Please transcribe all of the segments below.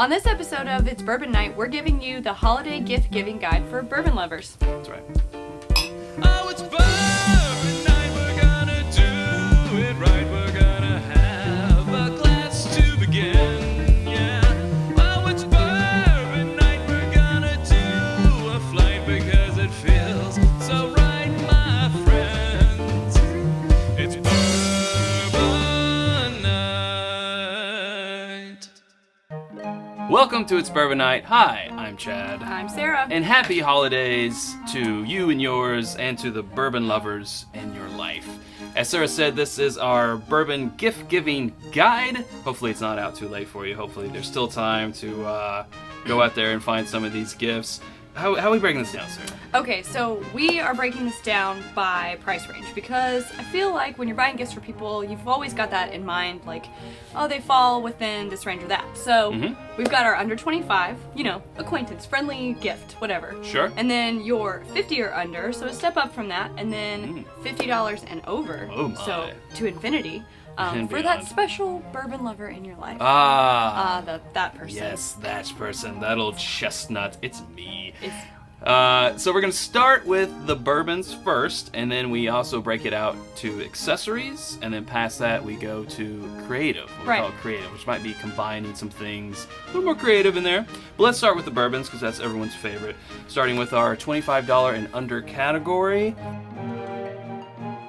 On this episode of It's Bourbon Night, we're giving you the holiday gift-giving guide for bourbon lovers. That's right. Oh, it's bourbon night, we're gonna do it right, we're gonna have a glass to begin, yeah. Oh, it's bourbon night, we're gonna do a flight because it feels so right, my friends. It's bourbon night. Welcome to It's Bourbon Night. Hi, I'm Chad. I'm Sara. And happy holidays to you and yours and to the bourbon lovers in your life. As Sara said, this is our bourbon gift-giving guide. Hopefully it's not out too late for you. Hopefully there's still time to go out there and find some of these gifts. How are we breaking this down, Sara? Okay, so we are breaking this down by price range because I feel like when you're buying gifts for people, you've always got that in mind, like, oh, they fall within this range or that. So we've got our under 25, acquaintance, friendly gift, whatever. Sure. And then your 50 or under, so a step up from that, and then $50 and over, Oh my. so to infinity. And for beyond. that special bourbon lover in your life. That person. Yes, that person. That old chestnut. It's me. It's- So we're going to start with the bourbons first, and then we also break it out to accessories, and then past that we go to creative. What we call it creative, which might be combining some things a little more creative in there. But let's start with the bourbons, because that's everyone's favorite. Starting with our $25 and under category.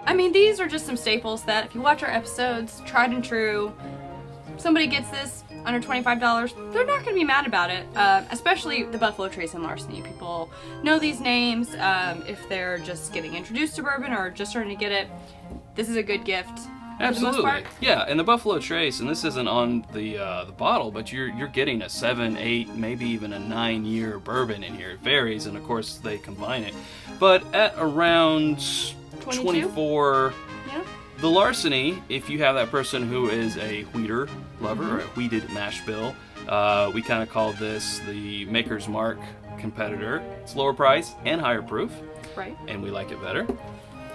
I mean, these are just some staples that if you watch our episodes, tried and true, somebody gets this under $25, they're not going to be mad about it, especially the Buffalo Trace and Larceny. People know these names. If they're just getting introduced to bourbon or just starting to get it, this is a good gift. Absolutely. For the most part. Yeah, and the Buffalo Trace, and this isn't on the bottle, but you're getting a 7, 8, maybe even a 9-year bourbon in here. It varies, and of course they combine it. But at around 24, Yeah. the Larceny, if you have that person who is a wheater lover or a wheated mash bill, we kind of call this the Maker's Mark competitor. It's lower price and higher proof, Right. and we like it better.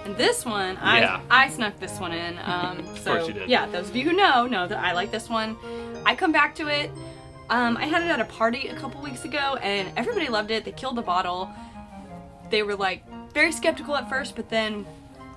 And this one, Yeah. I snuck this one in. Of course you did. Yeah, those of you who know that I like this one. I come back to it. I had it at a party a couple weeks ago, and everybody loved it. They killed the bottle. They were like very skeptical at first, but then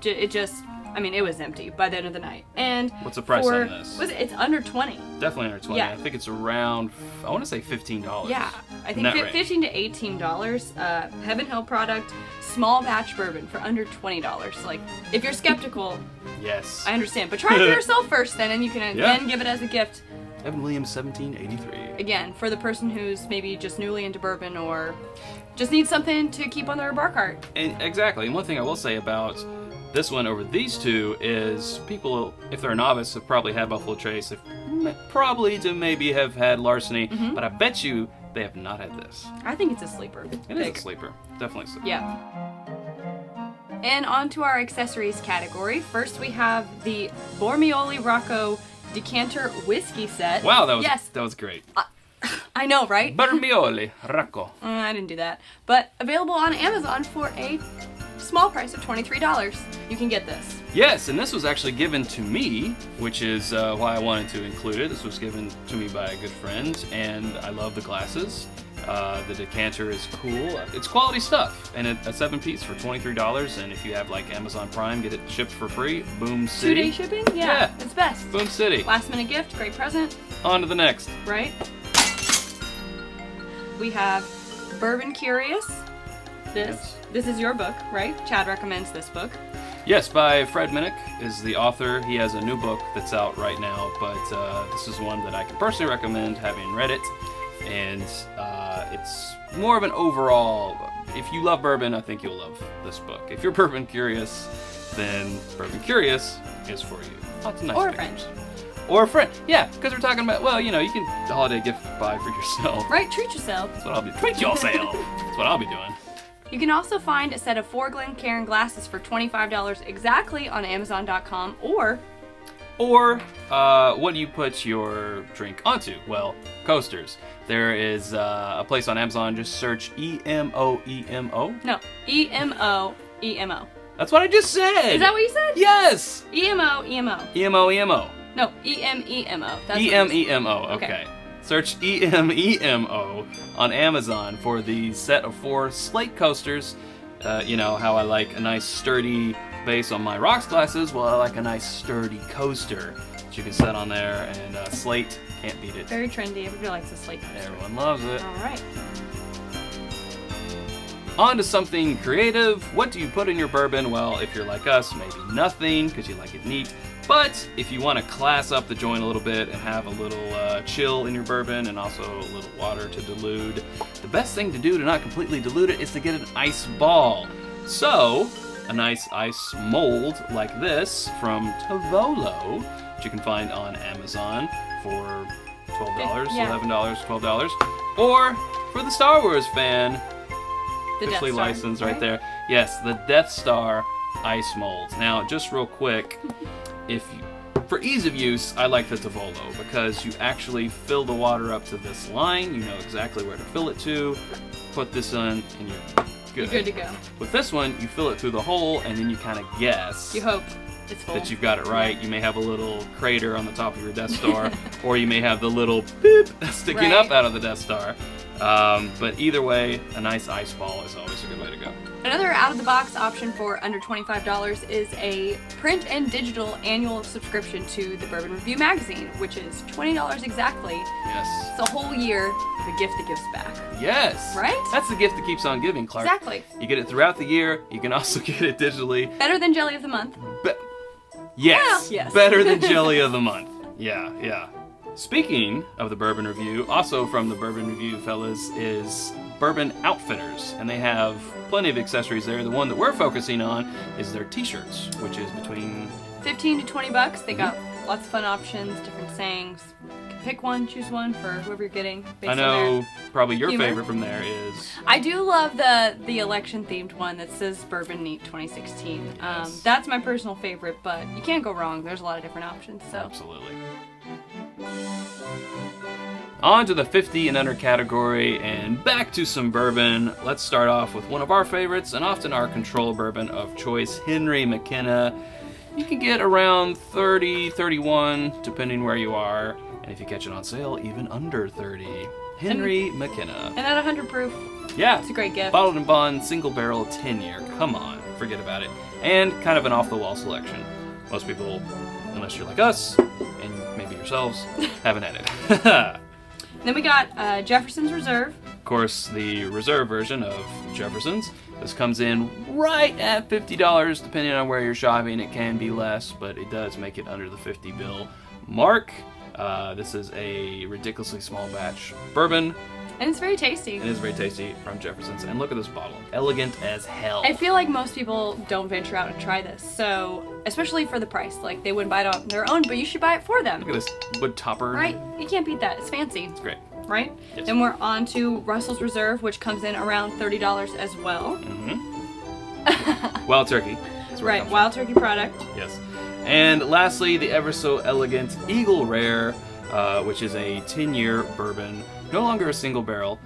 it was empty by the end of the night. And What's the price on this? It's under 20. Definitely under 20. Yeah. I think it's around, I want to say $15. Yeah, I think In that range. $15 to $18. Heaven Hill product, small batch bourbon for under $20. Like, if you're skeptical, Yes. I understand. But try it for yourself first then, and you can again give it as a gift. Evan Williams, 1783. Again, for the person who's maybe just newly into bourbon or just needs something to keep on their bar cart. And exactly. And one thing I will say about this one over these two is people, if they're a novice, have probably had Buffalo Trace, have probably to maybe have had Larceny, but I bet you they have not had this. I think it's a sleeper. It is a sleeper. Definitely a sleeper. Yeah. And on to our accessories category. First we have the Bormioli Rocco Decanter Whiskey set. Wow, that was great. I know, right? Barmioli Rocco. I didn't do that. But available on Amazon for a small price of $23. You can get this. Yes, and this was actually given to me, which is why I wanted to include it. This was given to me by a good friend, and I love the glasses. The decanter is cool. It's quality stuff, and a 7-piece for $23. And if you have like Amazon Prime, get it shipped for free. Boom City. 2-day shipping? Yeah, it's best. Boom City. Last minute gift, great present, On to the next. right? We have Bourbon Curious. This is your book, right? Chad recommends this book. Yes, by Fred Minnick is the author. He has a new book that's out right now, but this is one that I can personally recommend, having read it. And it's more of an overall, if you love bourbon, I think you'll love this book. If you're bourbon curious, then Bourbon Curious is for you. Lots of nice Or a pictures. friend. Or a friend. Yeah, because we're talking about, you can holiday gift buy for yourself. Right, treat yourself. That's what I'll be. Treat yourself. That's what I'll be doing. You can also find a set of 4 Glencairn glasses for $25 exactly on Amazon.com, or what do you put your drink onto? Well, coasters. There is a place on Amazon, just search EMO. no, EMO. That's what I just said! Is that what you said? Yes! EMO. EMO. No, EMEMO. That's what it is. EMEMO, okay. Search EMEMO on Amazon for the set of 4 slate coasters. You know how I like a nice sturdy base on my rocks glasses? Well, I like a nice sturdy coaster that you can set on there, and slate, can't beat it. Very trendy. Everybody likes a slate coaster. Everyone loves it. All right. On to something creative. What do you put in your bourbon? Well, if you're like us, maybe nothing because you like it neat. But if you want to class up the joint a little bit and have a little chill in your bourbon and also a little water to dilute, the best thing to do to not completely dilute it is to get an ice ball. So, a nice ice mold like this from Tavolo, which you can find on Amazon for $12, Yeah. $11, $12. Or, for the Star Wars fan, The Death officially Star, licensed right there. Yes, the Death Star ice molds. Now, just real quick, for ease of use, I like the Tavolo because you actually fill the water up to this line. You know exactly where to fill it to. Put this in, and you're good. You're good to go. With this one, you fill it through the hole, and then you kind of guess You hope it's full. that you've got it right. You may have a little crater on the top of your Death Star, or you may have the little beep sticking up Right. out of the Death Star. But either way, a nice ice ball is always a good way to go. Another out-of-the-box option for under $25 is a print and digital annual subscription to the Bourbon Review magazine, which is $20 exactly. Yes. It's a whole year, the gift that gives back. Yes. Right? That's the gift that keeps on giving, Clark. Exactly. You get it throughout the year. You can also get it digitally. Better than Jelly of the Month. Yes. Well, yes. Better than Jelly of the Month. Yeah, yeah. Speaking of the Bourbon Review, also from the Bourbon Review, fellas, is Bourbon Outfitters. And they have plenty of accessories there. The one that we're focusing on is their t-shirts, which is between... 15 to 20 bucks. They got lots of fun options, different sayings. You can pick one, choose one for whoever you're getting. Based I on know their probably your humor. favorite from there is... I do love the election themed one that says Bourbon Neat 2016. Yes. That's my personal favorite, but you can't go wrong. There's a lot of different options. So Absolutely. On to the 50 and under category, and back to some bourbon. Let's start off with one of our favorites, and often our control bourbon of choice, Henry McKenna. You can get around 30, 31, depending where you are, and if you catch it on sale, even under 30. Henry McKenna. and at 100 proof, Yeah. it's a great gift. Bottled and bond, single barrel, 10-year. Come on, forget about it. And kind of an off-the-wall selection. Most people, unless you're like us, and maybe yourselves, haven't had it. Then we got Jefferson's Reserve. Of course, the reserve version of Jefferson's. This comes in right at $50, depending on where you're shopping. It can be less, but it does make it under the 50 bill mark. This is a ridiculously small batch bourbon. And it's very tasty. It is very tasty from Jefferson's. And look at this bottle. Elegant as hell. I feel like most people don't venture out and try this, so especially for the price. Like, they wouldn't buy it on their own, but you should buy it for them. Look at this wood topper. Right? You can't beat that. It's fancy. It's great. Right? Yes. Then we're on to Russell's Reserve, which comes in around $30 as well. Mm-hmm. Wild Turkey. That's where it Right, comes Wild Turkey product. from. Yes. And lastly, the ever so elegant Eagle Rare, which is a 10-year bourbon. No longer a single barrel,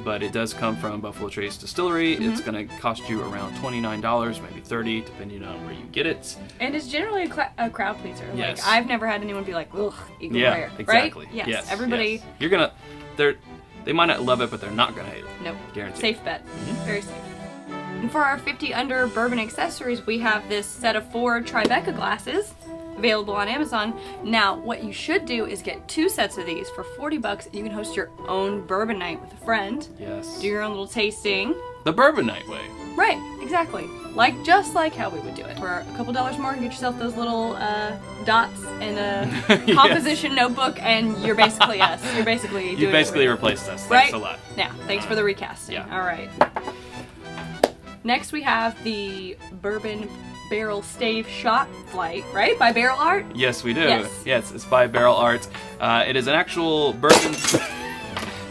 but it does come from Buffalo Trace Distillery. Mm-hmm. It's going to cost you around $29, maybe $30, depending on where you get it. And it's generally a crowd pleaser. Yes. Like, I've never had anyone be like, ugh, Eagle Yeah, Rare. exactly. Right? Yes. Yes. Everybody, yes. You're gonna, they might not love it, but they're not gonna hate it. nope. Guaranteed. Safe bet. Very safe. And for our 50 under bourbon accessories, we have this set of 4 Tribeca glasses available on Amazon. Now, what you should do is get 2 sets of these for $40, and you can host your own bourbon night with a friend. Yes. Do your own little tasting. The bourbon night way. Right, exactly. Just like how we would do it. For a couple dollars more, get yourself those little dots and a Yes. composition notebook, and you're basically us. You're basically doing You basically it. replaced us. Right? Thanks a lot. Yeah, thanks for the recasting. Yeah. All right. Next, we have the Bourbon Barrel Stave Shot Flight, right? By Barrel Art? Yes, we do. Yes. Yes, it's by Barrel Arts. It is an actual bourbon.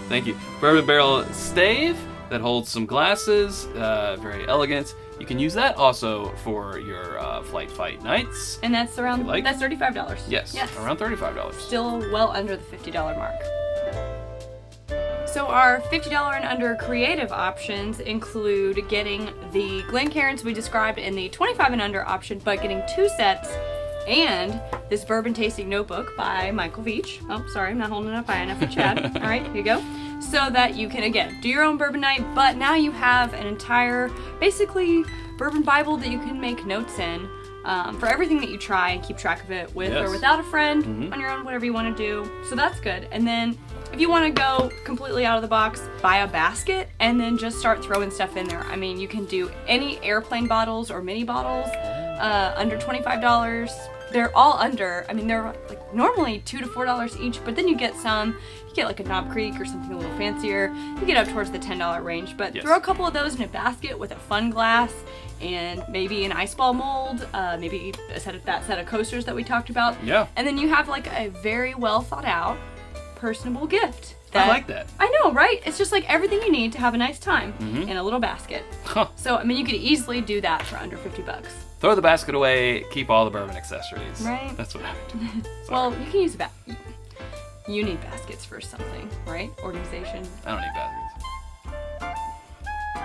Thank you. Bourbon barrel stave that holds some glasses. Very elegant. You can use that also for your flight fight nights. And that's around, Like? that's $35. Yes, around $35. Still well under the $50 mark. So our $50 and under creative options include getting the Glencairns we described in the $25 and under option, but getting 2 sets and this bourbon tasting notebook by Michael Veach. Oh, sorry, I'm not holding it up high enough for Chad. All right, here you go. So that you can, again, do your own bourbon night, but now you have an entire, basically, bourbon Bible that you can make notes in for everything that you try and keep track of it with or without a friend, on your own, whatever you want to do. So that's good. And then if you want to go completely out of the box, buy a basket and then just start throwing stuff in there. I mean, you can do any airplane bottles or mini bottles under $25. They're all under, I mean, they're like normally $2 to $4 each, but then you get some, you get like a Knob Creek or something a little fancier. You get up towards the $10 range, but throw a couple of those in a basket with a fun glass and maybe an ice ball mold, maybe that set of coasters that we talked about. Yeah. And then you have like a very well thought out, personable gift. I like that. I know, right? It's just like everything you need to have a nice time in a little basket. Huh. So, I mean, you could easily do that for under $50. Throw the basket away, keep all the bourbon accessories. Right. That's what I would do. Well, you can use a basket. You need baskets for something, right? Organization. I don't need baskets.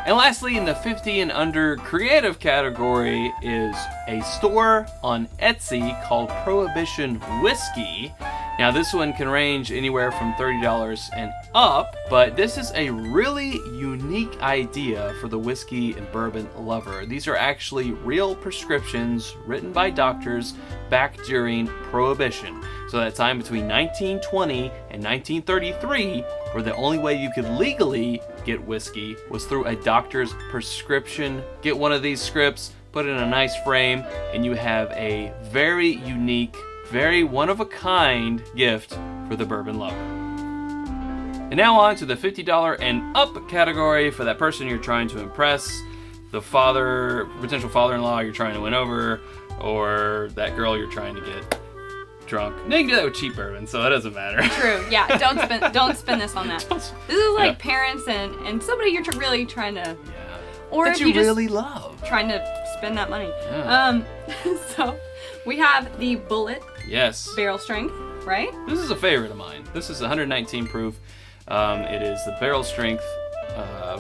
And lastly, in the 50 and under creative category is a store on Etsy called Prohibition Whiskey. Now this one can range anywhere from $30 and up, but this is a really unique idea for the whiskey and bourbon lover. These are actually real prescriptions written by doctors back during Prohibition. So that time between 1920 and 1933, where the only way you could legally get whiskey was through a doctor's prescription. Get one of these scripts, put it in a nice frame, and you have a very unique, very one-of-a-kind gift for the bourbon lover. And now on to the $50 and up category for that person you're trying to impress, the potential father-in-law you're trying to win over, or that girl you're trying to get drunk. No, you can do that with cheap bourbon, so it doesn't matter. True. Yeah. Don't spend this on that. This is like parents and somebody you're really trying to. Yeah. Or that if you you just really love. trying to spend that money. Yeah. So we have the Bullet Yes. barrel strength, right? This is a favorite of mine. This is 119 proof. It is the barrel strength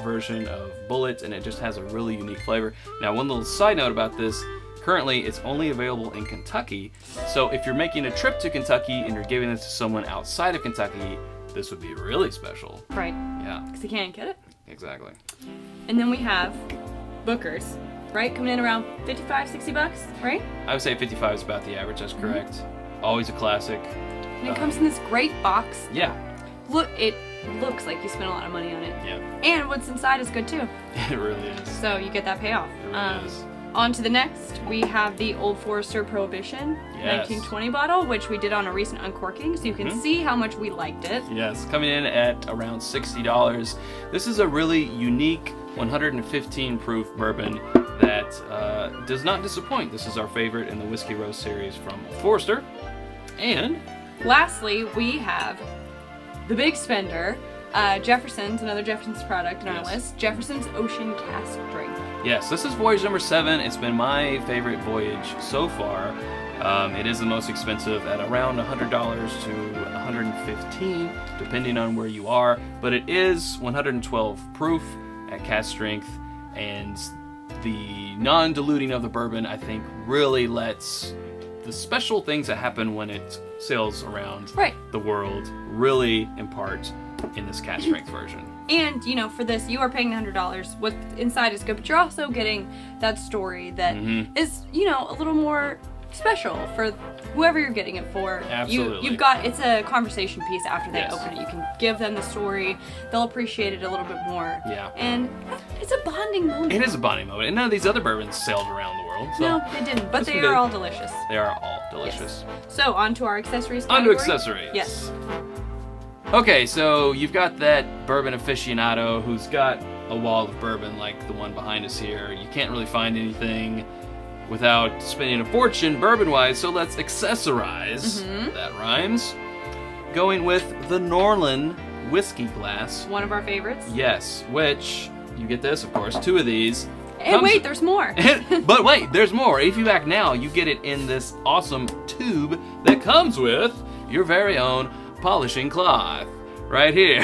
version of Bullet, and it just has a really unique flavor. Now, one little side note about this. Currently, it's only available in Kentucky, so if you're making a trip to Kentucky and you're giving this to someone outside of Kentucky, this would be really special. Right. Yeah. Because you can't get it. Exactly. And then we have Booker's, right? Coming in around $55, $60, right? I would say 55 is about the average, that's correct. Always a classic. And it comes in this great box. Yeah. Look, it looks like you spent a lot of money on it. Yeah. And what's inside is good too. It really is. So you get that payoff. It really is. On to the next, we have the Old Forester Prohibition 1920 bottle, which we did on a recent uncorking, so you can see how much we liked it. Yes, coming in at around $60. This is a really unique 115 proof bourbon that does not disappoint. This is our favorite in the Whiskey Roast series from Old Forester. And lastly, we have the Big Spender, Jefferson's, another Jefferson's product in our list, Jefferson's Ocean Cask Strength. yes, this is voyage number 7. It's been my favorite voyage so far. It is the most expensive at around $100 to $115, depending on where you are. But it is 112 proof at cask strength, and the non-diluting of the bourbon, I think, really lets the special things that happen when it sails around the world really impart in this cask strength version. And, you know, for this, you are paying $100. What inside is good, but you're also getting that story that is, you know, a little more special for whoever you're getting it for. Absolutely. You've got, it's a conversation piece after they open it. You can give them the story. They'll appreciate it a little bit more. Yeah. And it's a bonding moment. It is a bonding moment. And none of these other bourbons sailed around the world. So No, they didn't. But Yes, they we are did. all delicious. they are all delicious. So, on to our accessories On to category. accessories. Yes. Okay, so you've got that bourbon aficionado who's got a wall of bourbon like the one behind us here. You can't really find anything without spending a fortune bourbon-wise, so let's accessorize. That rhymes. Going with the Norlin whiskey glass. One of our favorites. Yes, which, you get this, of course, 2 of these. And wait, there's more. But wait, there's more. If you back now, you get it in this awesome tube that comes with your very own polishing cloth right here.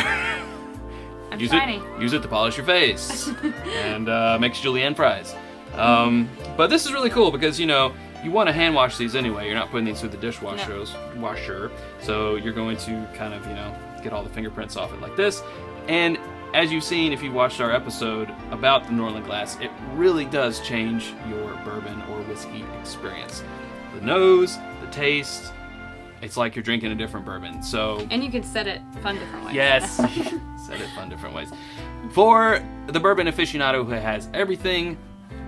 I'm use shiny. Use it to polish your face and makes julienne fries. But this is really cool because, you know, you want to hand wash these anyway. You're not putting these through the washer. So you're going to kind of, get all the fingerprints off it like this. And as you've seen, if you watched our episode about the Norlin glass, it really does change your bourbon or whiskey experience. The nose, the taste, it's like you're drinking a different bourbon. So, and you can set it fun different ways. Yes, set it fun different ways. For the bourbon aficionado who has everything,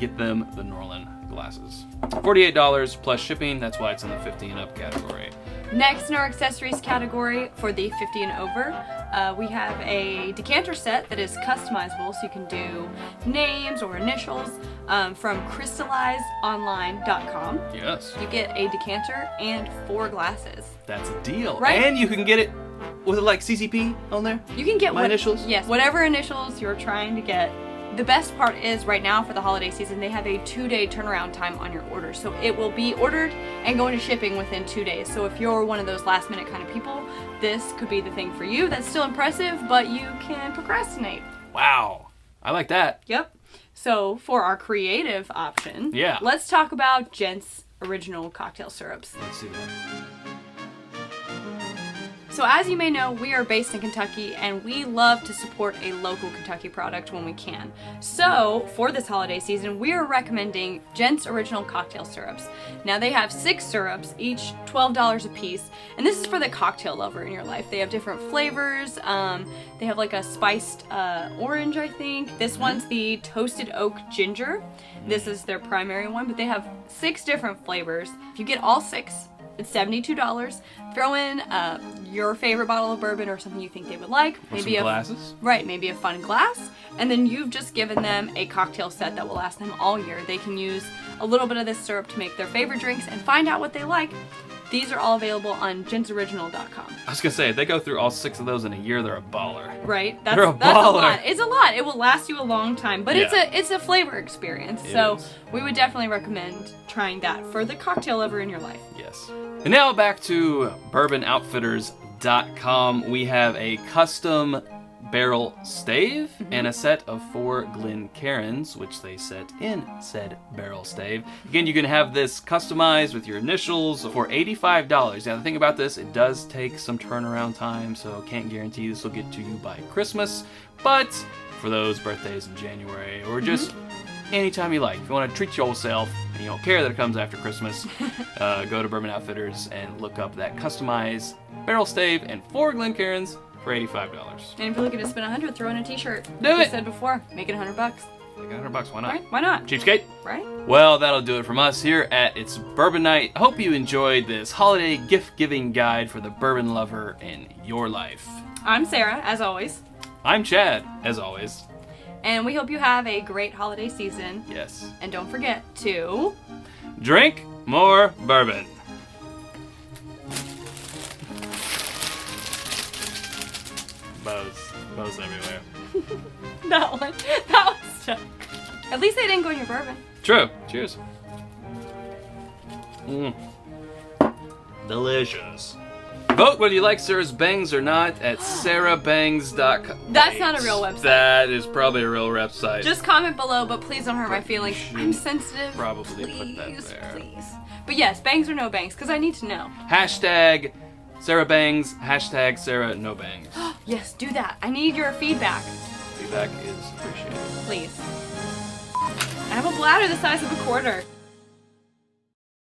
get them the Norlin glasses. $48 plus shipping. That's why it's in the 50 and up category. Next in our accessories category for the 50 and over, we have a decanter set that is customizable, so you can do names or initials from crystallizeonline.com. Yes. You get a decanter and 4 glasses. That's a deal. Right? And you can get it with like CCP on there. You can get my initials. Yes, whatever initials you're trying to get. The best part is right now for the holiday season, they have a 2-day turnaround time on your order. So it will be ordered and go into shipping within 2 days. So if you're one of those last minute kind of people, this could be the thing for you. That's still impressive, but you can procrastinate. Wow. I like that. Yep. So for our creative option, Yeah. let's talk about Gent's original cocktail syrups. Let's do that. So as you may know, we are based in Kentucky and we love to support a local Kentucky product when we can. So for this holiday season, we are recommending Gent's Original Cocktail Syrups. Now they have 6 syrups, each $12 a piece, and this is for the cocktail lover in your life. They have different flavors. They have like a spiced orange, I think. This one's the toasted oak ginger. This is their primary one, but they have 6 different flavors. If you get all 6, it's $72. Throw in your favorite bottle of bourbon or something you think they would like. Or maybe some glasses. Right, maybe a fun glass. And then you've just given them a cocktail set that will last them all year. They can use a little bit of this syrup to make their favorite drinks and find out what they like. These are all available on gentsoriginal.com. I was going to say, if they go through all 6 of those in a year, they're a baller. Right? They're a that's baller. a lot. It's a lot. It will last you a long time, but Yeah. it's a flavor experience. It So is. we would definitely recommend trying that for the cocktail lover in your life. Yes. And now back to BourbonOutfitters.com. We have a custom barrel stave and a set of 4 Glencairns, which they set in said barrel stave. Again, you can have this customized with your initials for $85. Now, the thing about this, it does take some turnaround time, so can't guarantee this will get to you by Christmas. But for those birthdays in January or just anytime you like, if you want to treat yourself and you don't care that it comes after Christmas, go to Bourbon Outfitters and look up that customized barrel stave and 4 Glencairns for $85. And if you're looking to spend $100, throw in a t-shirt. Do Like it. I said before, make it $100. Like $100, why not? Right? Why not? Cheapskate. Right? Well, that'll do it from us here at It's Bourbon Night. I hope you enjoyed this holiday gift-giving guide for the bourbon lover in your life. I'm Sarah, as always. I'm Chad, as always. And we hope you have a great holiday season. Yes. And don't forget to Drink more bourbon. Bows everywhere. that one stuck. At least they didn't go in your bourbon. True. Cheers. Delicious. Vote whether you like Sarah's Bangs or not at sarabangs.com. That's not a real website. That is probably a real website. Just comment below, but please don't hurt my feelings. I'm sensitive. probably please, put that there. Please. But yes, bangs or no bangs, because I need to know. Hashtag Sarah Bangs, hashtag Sarah No Bangs. Yes, do that. I need your feedback. Feedback is appreciated. Please. I have a bladder the size of a quarter.